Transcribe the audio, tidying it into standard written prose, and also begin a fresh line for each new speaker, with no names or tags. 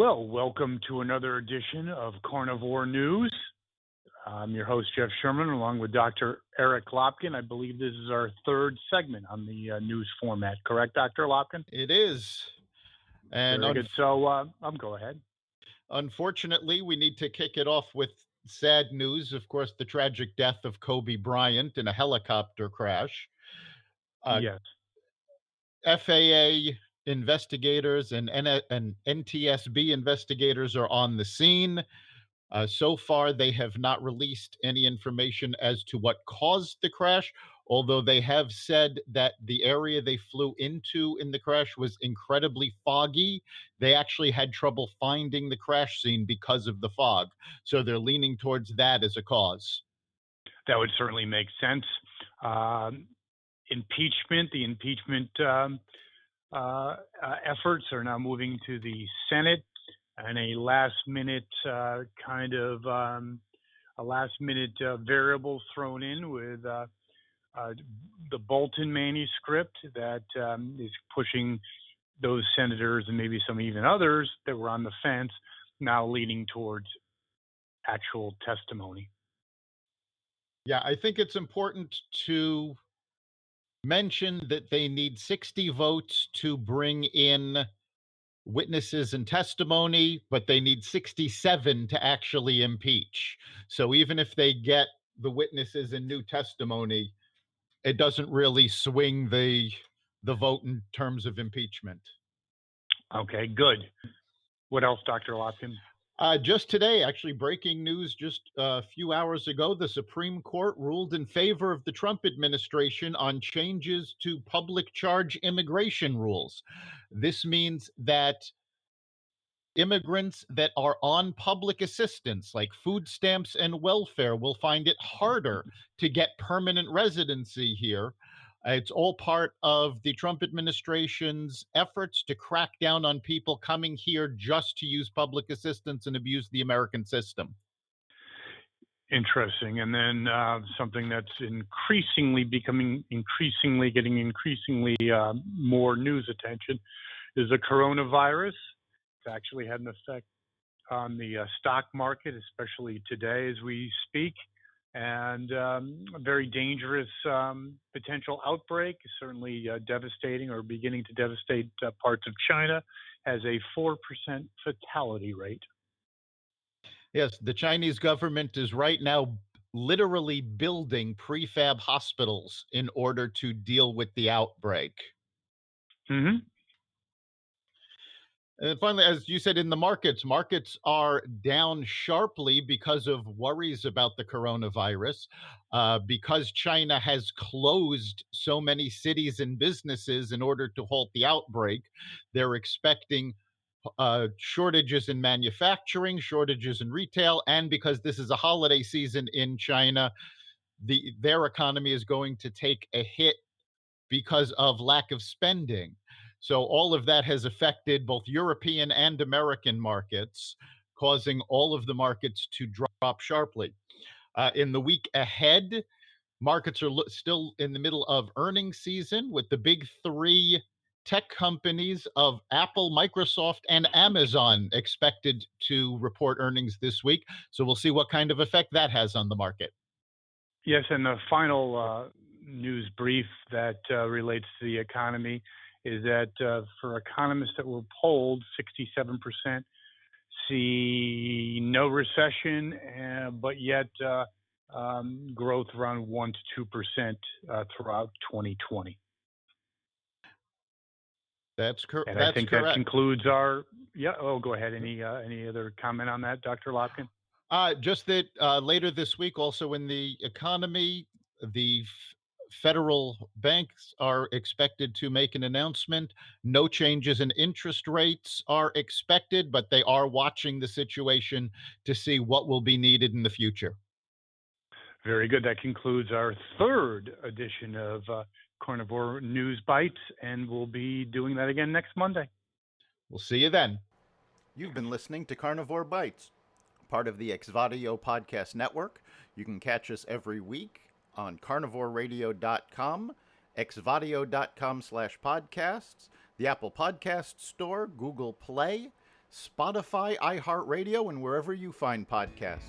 Well, welcome to another edition of Carnivore News. I'm your host, Jeff Sherman, along with Dr. Eric Lopkin. I believe this is our third segment on the news format. Correct, Dr. Lopkin?
It is. And
Very good. So go ahead.
Unfortunately, we need to kick it off with sad news. Of course, the tragic death of Kobe Bryant in a helicopter crash.
Yes.
FAA investigators and NTSB investigators are on the scene. So far, they have not released any information as to what caused the crash, although they have said that the area they flew into in the crash was incredibly foggy. They actually had trouble finding the crash scene because of the fog. So they're leaning towards that as a cause.
That would certainly make sense. The impeachment efforts are now moving to the Senate, and a last-minute variable thrown in with the Bolton manuscript that is pushing those senators and maybe some even others that were on the fence now leaning towards actual testimony.
Yeah, I think it's important to mention that they need 60 votes to bring in witnesses and testimony, but they need 67 to actually impeach. So even if they get the witnesses and new testimony, it doesn't really swing the vote in terms of impeachment.
Okay, good. What else, Dr. Lopkin?
Just today, actually, breaking news just a few hours ago, the Supreme Court ruled in favor of the Trump administration on changes to public charge immigration rules. This means that immigrants that are on public assistance, like food stamps and welfare, will find it harder to get permanent residency here. It's all part of the Trump administration's efforts to crack down on people coming here just to use public assistance and abuse the American system.
Interesting. And then something that's getting increasingly more news attention is the coronavirus. It's actually had an effect on the stock market, especially today as we speak. And a very dangerous potential outbreak, certainly devastating or beginning to devastate parts of China, has a 4% fatality rate.
Yes, the Chinese government is right now literally building prefab hospitals in order to deal with the outbreak.
Mm-hmm.
And finally, as you said, in the markets are down sharply because of worries about the coronavirus. Because China has closed so many cities and businesses in order to halt the outbreak, they're expecting shortages in manufacturing, shortages in retail, and because this is a holiday season in China, their economy is going to take a hit because of lack of spending. So all of that has affected both European and American markets, causing all of the markets to drop sharply. In the week ahead, markets are still in the middle of earnings season, with the big three tech companies of Apple, Microsoft, and Amazon expected to report earnings this week. So we'll see what kind of effect that has on the market.
Yes, and the final news brief that relates to the economy is that for economists that were polled, 67% see no recession, but yet growth around 1 to 2% throughout 2020.
That's correct.
And I think that concludes our. Yeah. Oh, go ahead. Any other comment on that, Dr. Lopkin?
Just that later this week, also in the economy, the federal banks are expected to make an announcement. No changes in interest rates are expected, but they are watching the situation to see what will be needed in the future.
Very good. That concludes our third edition of Carnivore News Bites, and we'll be doing that again next Monday.
We'll see you then. You've been listening to Carnivore Bites, part of the Exvadio Podcast Network. You can catch us every week on carnivoreradio.com, exvadio.com/podcasts, the Apple Podcast Store, Google Play, Spotify, iHeartRadio, and wherever you find podcasts.